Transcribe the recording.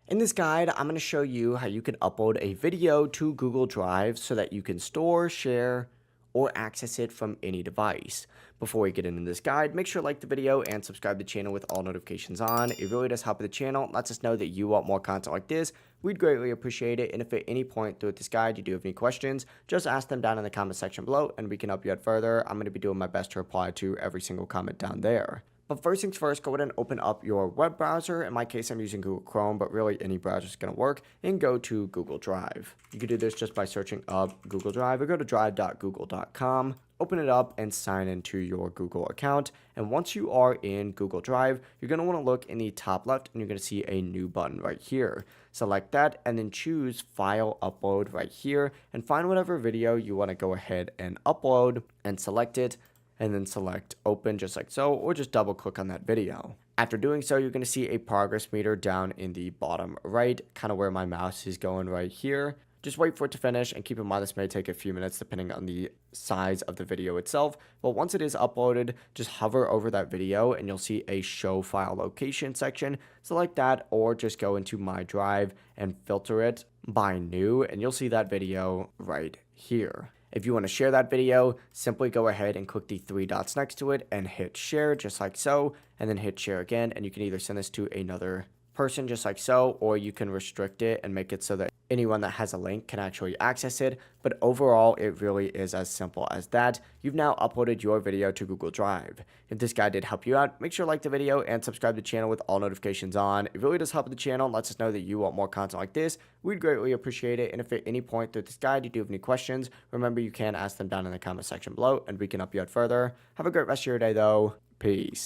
In this guide, I'm going to show you how you can upload a video to Google Drive so that you can store, share, or access it from any device. Before we get into this guide, make sure to like the video and subscribe to the channel with all notifications on. It really does help the channel, lets us know that you want more content like this. We'd greatly appreciate it, and if at any point throughout this guide you do have any questions, just ask them down in the comment section below and we can help you out further. I'm going to be doing my best to reply to every single comment down there. But first things first, go ahead and open up your web browser. In my case, I'm using Google Chrome, but really any browser is going to work. And go to Google Drive. You can do this just by searching up Google Drive or go to drive.google.com. Open it up and sign into your Google account. And once you are in Google Drive, you're going to want to look in the top left and you're going to see a new button right here. Select that and then choose File Upload right here and find whatever video you want to go ahead and upload and select it, and then select open just like so, or just double click on that video. After doing so, you're going to see a progress meter down in the bottom right, kind of where my mouse is going right here. Just wait for it to finish, and keep in mind this may take a few minutes depending on the size of the video itself. But once it is uploaded, just hover over that video and you'll see a show file location section. Select that, or just go into my drive and filter it by new, and you'll see that video right here. If you want to share that video, simply go ahead and click the three dots next to it and hit share just like so, and then hit share again, and you can either send this to another person just like so, or you can restrict it and make it so that anyone that has a link can actually access it. But overall, it really is as simple as that. You've now uploaded your video to Google Drive. If this guide did help you out, make sure to like the video and subscribe to the channel with all notifications on. It really does help the channel and lets us know that you want more content like this. We'd greatly appreciate it. And if at any point through this guide you do have any questions, remember you can ask them down in the comment section below and we can help you out further. Have a great rest of your day though. Peace.